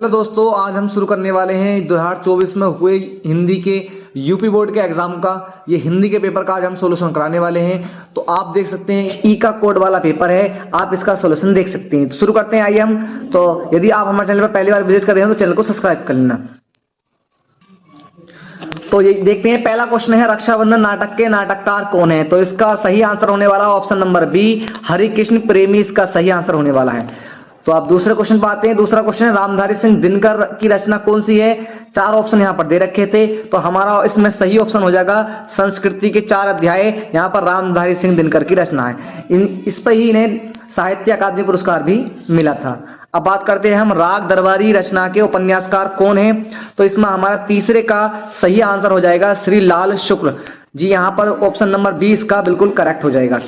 Hello दोस्तों, आज हम शुरू करने वाले हैं 2024 में हुए हिंदी के यूपी बोर्ड के एग्जाम का। ये हिंदी के पेपर का आज हम सॉल्यूशन कराने वाले हैं। तो आप देख सकते हैं ई का कोड वाला पेपर है, आप इसका सॉल्यूशन देख सकते हैं। तो शुरू करते हैं, आइए हम। तो यदि आप हमारे चैनल पर पहली बार विजिट कर रहे हैं तो चैनल को सब्सक्राइब कर लेना। तो ये देखते हैं, पहला क्वेश्चन है रक्षाबंधन नाटक के नाटककार कौन है। तो इसका सही आंसर होने वाला ऑप्शन नंबर बी, हरिकृष्ण प्रेमी इसका सही आंसर होने वाला है। तो आप दूसरे क्वेश्चन पर आते हैं। दूसरा क्वेश्चन है रामधारी सिंह दिनकर की रचना कौन सी है। चार ऑप्शन यहाँ पर दे रखे थे, तो हमारा इसमें सही ऑप्शन हो जाएगा संस्कृति के 4 अध्याय। यहाँ पर रामधारी सिंह दिनकर की रचना है। इस पर ही इन्हें साहित्य अकादमी पुरस्कार भी मिला था। अब बात करते हैं हम राग दरबारी रचना के उपन्यासकार कौन है। तो इसमें हमारा तीसरे का सही आंसर हो जाएगा श्री लाल शुक्ल जी। यहाँ पर ऑप्शन नंबर 20 का बिल्कुल करेक्ट हो जाएगा।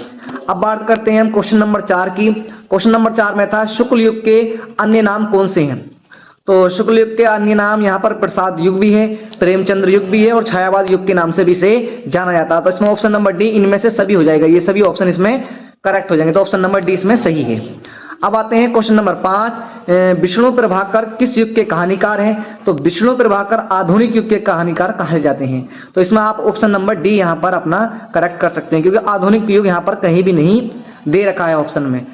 अब बात करते हैं हम क्वेश्चन नंबर 4 की। क्वेश्चन नंबर 4 में था शुक्ल युग के अन्य नाम कौन से हैं। तो शुक्ल युग के अन्य नाम यहाँ पर प्रसाद युग भी है, प्रेमचंद्र युग भी है और छायावाद युग के नाम से भी इसे जाना जाता है। तो इसमें ऑप्शन नंबर डी इनमें से सभी हो जाएगा। ये सभी ऑप्शन इसमें करेक्ट हो जाएंगे। तो ऑप्शन नंबर डी इसमें सही है। अब आते हैं क्वेश्चन नंबर 5, विष्णु प्रभाकर किस युग के कहानीकार हैं। तो विष्णु प्रभाकर आधुनिक युग के कहानीकार कहे जाते हैं। तो इसमें आप ऑप्शन नंबर डी यहाँ पर अपना करेक्ट कर सकते हैं, क्योंकि आधुनिक युग यहाँ पर कहीं भी नहीं दे रखा है ऑप्शन में।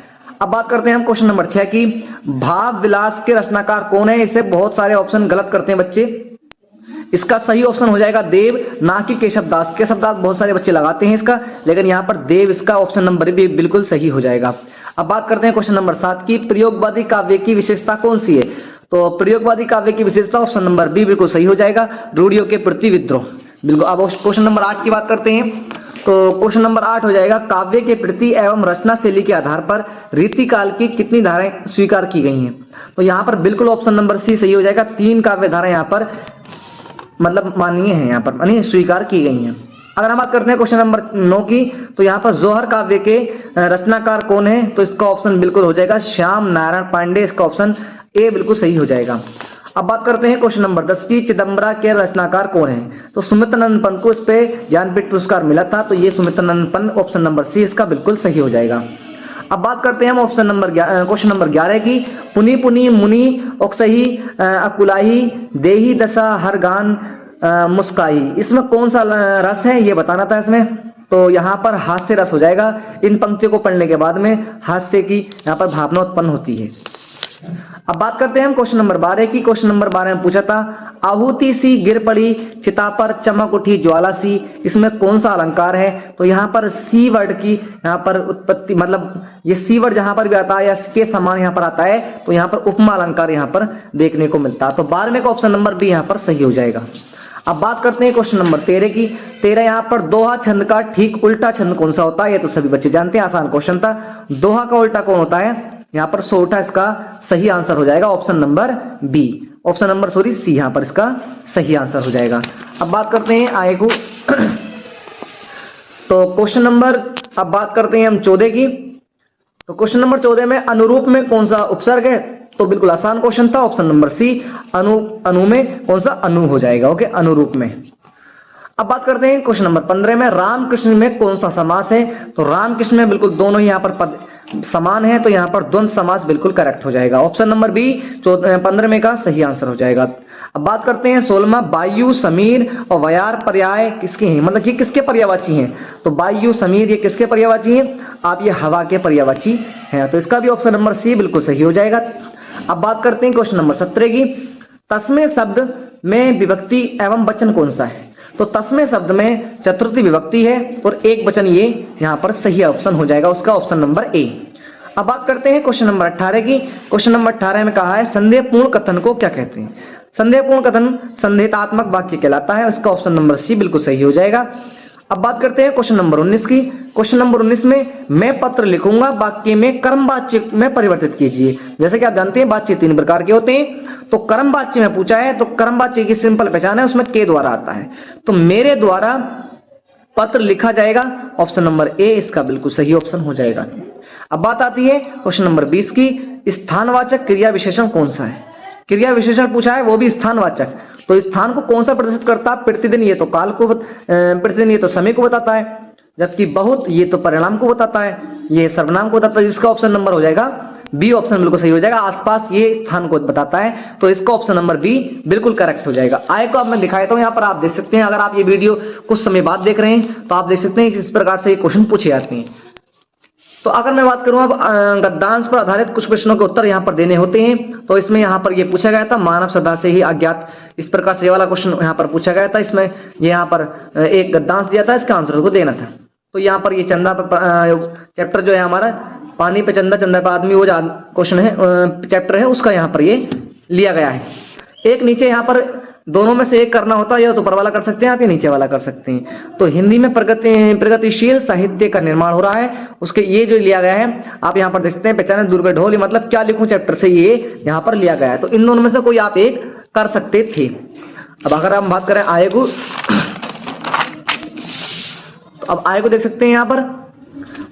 अब बात करते हैं हम क्वेश्चन नंबर 6 की। भाव विलास के रचनाकार कौन है। इसे बहुत सारे ऑप्शन गलत करते हैं बच्चे। इसका सही ऑप्शन हो जाएगा देव, ना कि केशवदास। केशवदास बहुत सारे बच्चे लगाते हैं इसका, लेकिन यहाँ पर देव इसका ऑप्शन नंबर भी बिल्कुल सही हो जाएगा। अब बात करते हैं क्वेश्चन नंबर 7 की। प्रयोगवादी काव्य की विशेषता कौन सी है। तो प्रयोगवादी काव्य की विशेषता ऑप्शन नंबर बी बिल्कुल सही हो जाएगा, रूढ़ियों के प्रति विद्रोह। बिल्कुल। अब क्वेश्चन नंबर 8 की बात करते हैं। तो क्वेश्चन नंबर 8 हो जाएगा काव्य के प्रति एवं रचना शैली के आधार पर रीतिकाल की कितनी धाराएं स्वीकार की गई हैं। तो यहाँ पर बिल्कुल ऑप्शन नंबर सी सही हो जाएगा। 3 काव्य धाराएं यहाँ पर मतलब माननीय है, यहाँ पर मानी स्वीकार की गई हैं। अगर हम बात करते हैं क्वेश्चन नंबर 9 की, तो यहाँ पर जोहर काव्य के रचनाकार कौन है। तो इसका ऑप्शन बिल्कुल हो जाएगा श्याम नारायण पांडे। इसका ऑप्शन ए बिल्कुल सही हो जाएगा। अब बात करते हैं क्वेश्चन नंबर 10 की। चिदम्बरा के रचनाकार कौन है। तो सुमित्रानंद पंत को इस पे ज्ञानपीठ पुरस्कार मिला था, तो ये Sumitranand Pant option number C इसका बिल्कुल सही हो जाएगा। अब बात करते हैं हम ऑप्शन नंबर क्वेश्चन नंबर 11 की। पुनि पुनि मुनि ओक्सही अकुलाही देही दशा हर गान मुस्काई। इसमें कौन सा रस है ये बताना था इसमें। तो यहाँ पर हास्य रस हो जाएगा। इन पंक्तियों को पढ़ने के बाद में हास्य की यहाँ पर भावना उत्पन्न होती है। अब बात करते हैं हम क्वेश्चन नंबर 12 की। क्वेश्चन नंबर 12 में पूछा था आहुति सी गिर पड़ी चिता पर चमक उठी ज्वाला सी। इसमें कौन सा अलंकार है। तो यहाँ पर सी वर्ड की यहाँ पर उत्पत्ति, मतलब ये सी वर्ड जहां पर भी आता है या के समान यहाँ पर आता है, तो यहाँ पर उपमा अलंकार यहाँ पर देखने को मिलता है। तो 12वें का ऑप्शन नंबर बी यहाँ पर सही हो जाएगा। अब बात करते हैं क्वेश्चन नंबर 13 की। 13 यहाँ पर दोहा छंद का ठीक उल्टा छंद कौन सा होता है। ये तो सभी बच्चे जानते हैं, आसान क्वेश्चन था। दोहा का उल्टा कौन होता है। यहाँ पर सोठा इसका सही आंसर हो जाएगा, option number B. Option number C यहाँ पर इसका सही आंसर हो जाएगा। अब बात करते हैं आगे को। तो क्वेश्चन नंबर अब बात करते हैं हम 14 की। तो क्वेश्चन नंबर 14 में अनुरूप में कौन सा उपसर्ग है। तो बिल्कुल आसान क्वेश्चन था, ऑप्शन नंबर सी। अनु में कौन सा अनु हो जाएगा। ओके, अनुरूप में। अब बात करते हैं क्वेश्चन नंबर 15 में रामकृष्ण में कौन सा समास है। तो रामकृष्ण में बिल्कुल दोनों ही यहाँ पर पद समान है, तो यहाँ पर द्वंद्व समास बिल्कुल करेक्ट हो जाएगा। ऑप्शन नंबर बी 15 में का सही आंसर हो जाएगा। अब बात करते हैं 16 वायु समीर और वयार पर्याय किसके हैं, मतलब ये किसके पर्यायवाची हैं। तो वायु समीर ये किसके पर्यायवाची हैं। आप ये हवा के पर्यायवाची हैं, तो इसका भी ऑप्शन नंबर सी बिल्कुल सही हो जाएगा। अब बात करते हैं क्वेश्चन नंबर 17 की। तस्में शब्द में विभक्ति एवं वचन कौन सा है। तो तस्में शब्द में चतुर्थी विभक्ति है और एक वचन, ये यहाँ पर सही ऑप्शन हो जाएगा, उसका ऑप्शन नंबर ए। अब बात करते हैं क्वेश्चन नंबर 18 की। क्वेश्चन नंबर 18 में कहा है संदेहपूर्ण कथन को क्या कहते हैं। संदेहपूर्ण कथन संदेहात्मक वाक्य कहलाता है, उसका ऑप्शन नंबर सी बिल्कुल सही हो जाएगा। अब बात करते हैं क्वेश्चन नंबर 19 की। क्वेश्चन नंबर 19 में मैं पत्र लिखूंगा वाक्य में कर्म वाच्य में परिवर्तित कीजिए। जैसे कि आप जानते हैं बातचीत 3 प्रकार के होते हैं। तो कर्म वाच्य में पूछा है, तो कर्म वाच्य की सिंपल पहचान है, उसमें के द्वारा आता है। तो मेरे द्वारा पत्र लिखा जाएगा, ऑप्शन नंबर ए इसका बिल्कुल सही ऑप्शन हो जाएगा। अब बात आती है क्वेश्चन नंबर 20 की। स्थानवाचक क्रिया विशेषण कौन सा है। क्रिया विशेषण पूछा है, वो भी स्थानवाचक। तो स्थान को कौन सा प्रदर्शित करता है। प्रतिदिन ये तो काल को, प्रतिदिन ये तो समय को बताता है, जबकि बहुत ये तो परिणाम को बताता है, ये सर्वनाम को बताता है, जिसका ऑप्शन नंबर हो जाएगा बी ऑप्शन बिल्कुल सही हो जाएगा, आसपास ये स्थान को बताता है, तो इसका ऑप्शन नंबर बी बिल्कुल करेक्ट हो जाएगा। आय को अब मैं दिखाता हूं, यहाँ पर आप देख सकते हैं, अगर आप ये वीडियो कुछ समय बाद देख रहे हैं तो आप देख सकते हैं कि इस प्रकार से ये क्वेश्चन पूछे जाते हैं। तो अगर मैं बात करूं अब गद्यांश पर आधारित कुछ प्रश्नों के उत्तर यहाँ पर देने होते हैं, तो इसमें यहाँ पर ये पूछा गया था मानव सदा से ही अज्ञात, इस प्रकार से ये वाला क्वेश्चन यहाँ पर पूछा गया था। इसमें ये यहाँ पर एक गद्यांश दिया था, इसका आंसर को देना था। तो यहाँ पर ये चंदा पर चैप्टर जो है हमारा पानी पे चंदा, चंदा पे आदमी, वो क्वेश्चन है चैप्टर है, उसका यहाँ पर ये लिया गया है। एक नीचे यहाँ पर दोनों में से एक करना होता है, या तो ऊपर वाला कर सकते हैं आप, या नीचे वाला कर सकते हैं। तो हिंदी में प्रगतिशील साहित्य का निर्माण हो रहा है, उसके ये जो लिया गया है आप यहाँ पर देख सकते हैं, पहचाने दूर पे ढोल, मतलब क्या लिखूं चैप्टर से ये यहाँ पर लिया गया है। तो इन दोनों में से कोई आप एक कर सकते थे। अब अगर हम बात करें आय को, तो अब आय को देख सकते हैं यहाँ पर।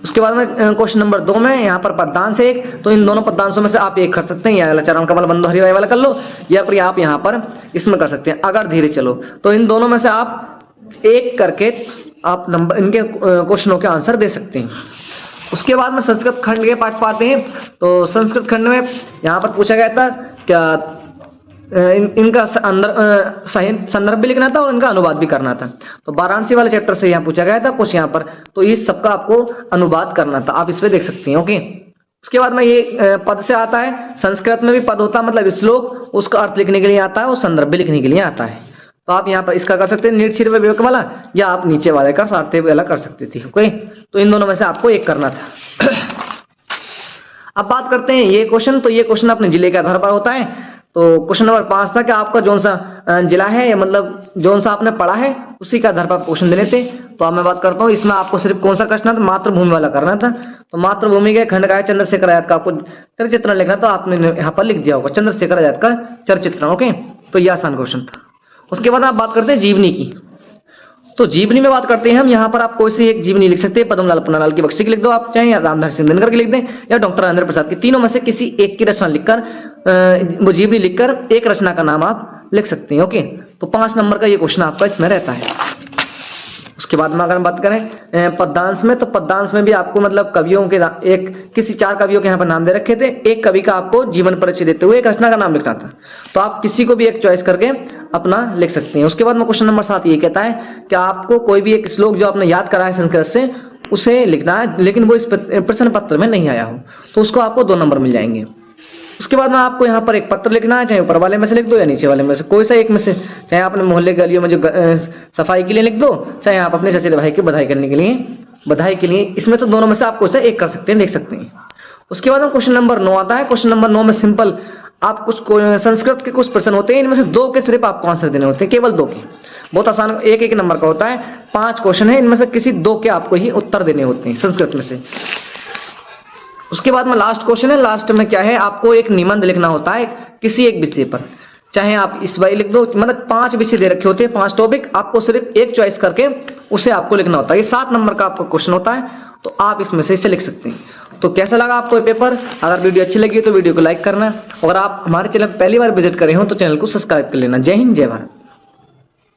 उसके बाद में क्वेश्चन नंबर 2 में यहाँ पर पद्यांश एक, तो इन दोनों पद्यांशों में से आप एक कर सकते हैं, या चरण कमल बंधु हरिवाई वाला कर लो, या फिर आप यहाँ पर इसमें कर सकते हैं अगर धीरे चलो। तो इन दोनों में से आप एक करके आप नंबर इनके क्वेश्चनों के आंसर दे सकते हैं। उसके बाद में संस्कृत खंड के पाठ पाते हैं। तो संस्कृत खंड में यहाँ पर पूछा गया था क्या इनका संदर्भ भी लिखना था और इनका अनुवाद भी करना था। तो वाराणसी वाले चैप्टर से यहाँ पूछा गया था कुछ यहाँ पर, तो इस सबका आपको अनुवाद करना था, आप इसमें देख सकते हैं। ओके, उसके बाद में ये पद से आता है, संस्कृत में भी पद होता है, मतलब श्लोक, उसका अर्थ लिखने के लिए आता है और संदर्भ भी लिखने के लिए आता है। तो आप यहाँ पर इसका कर सकते हैं नीट सिर विवेक वाला, या आप नीचे वाले का सार्थे वाला कर सकते थे। ओके, तो इन दोनों में से आपको एक करना था। अब बात करते हैं ये क्वेश्चन। तो ये क्वेश्चन अपने जिले के आधार पर होता है। तो क्वेश्चन नंबर 5 था कि आपका जौन सा जिला है, या मतलब जौन सा आपने पढ़ा है उसी के आधार पर क्वेश्चन देने थे। तो अब मैं बात करता हूँ, इसमें आपको सिर्फ कौन सा करना था, मातृभूमि वाला करना था। तो मातृभूमि के खंड का है चंद्रशेखर आजाद का आपको चरचित्रण लिखना, तो आपने यहाँ पर लिख दिया होगा चंद्रशेखर आजाद का चरचित्रण। ओके, तो ये आसान क्वेश्चन था। उसके बाद आप बात करते हैं जीवनी की। तो जीवनी में बात करते हैं हम, यहाँ पर आप कोई सी एक जीवनी लिख सकते हैं, पद्मलाल पन्नालाल की बख्शी की लिख दो आप, चाहे या रामधारी सिंह दिनकर की लिख दें, या डॉक्टर राजेंद्र प्रसाद की, तीनों में से किसी एक की रचना लिखकर वो जीवनी लिखकर एक रचना का नाम आप लिख सकते हैं। ओके, तो 5 नंबर का ये क्वेश्चन आपका इसमें रहता है। उसके बाद में अगर हम बात करें पद्यांश में, तो पद्यांश में भी आपको मतलब कवियों के एक किसी 4 कवियों के यहाँ पर नाम दे रखे थे, एक कवि का आपको जीवन परिचय देते हुए एक रचना का नाम लिखना था। तो आप किसी को भी एक चॉइस करके अपना लिख सकते हैं। उसके बाद में क्वेश्चन नंबर 7 ये कहता है कि आपको कोई भी एक श्लोक जो आपने याद करा है संस्कृत से उसे लिखना है, लेकिन वो इस प्रश्न पत्र में नहीं आया हो, तो उसको आपको 2 नंबर मिल जाएंगे। उसके बाद में आपको यहाँ पर एक पत्र लिखना है, चाहे ऊपर वाले में से लिख दो या नीचे वाले में से कोई सा एक में से, चाहे आपने मोहल्ले गलियों में जो सफाई के लिए लिख दो, चाहे आप अपने चचेरे भाई की बधाई करने के लिए, बधाई के लिए, इसमें तो दोनों में से आप कोई सा एक कर सकते हैं, देख सकते हैं। उसके बाद में क्वेश्चन नंबर 9 आता है। क्वेश्चन नंबर 9 में सिंपल आप कुछ संस्कृत के कुछ प्रश्न होते हैं, इनमें से 2 के सिर्फ आपको आंसर देने होते हैं, केवल 2 के, बहुत आसान, एक नंबर का होता है, 5 क्वेश्चन है, इनमें से किसी 2 के आपको ही उत्तर देने होते हैं संस्कृत में से। उसके बाद में लास्ट क्वेश्चन है। लास्ट में क्या है, आपको एक निबंध लिखना होता है किसी एक विषय पर, चाहे आप इस बार लिख दो, मतलब 5 विषय दे रखे होते हैं, 5 टॉपिक, आपको सिर्फ एक चॉइस करके उसे आपको लिखना होता है। ये 7 नंबर का आपका क्वेश्चन होता है, तो आप इसमें से इसे लिख सकते हैं। तो कैसा लगा आपको ये पेपर? अगर वीडियो अच्छी लगी तो वीडियो को लाइक करना, अगर आप हमारे चैनल पर पहली बार विजिट करे हो तो चैनल को सब्सक्राइब कर लेना। जय हिंद, जय भारत।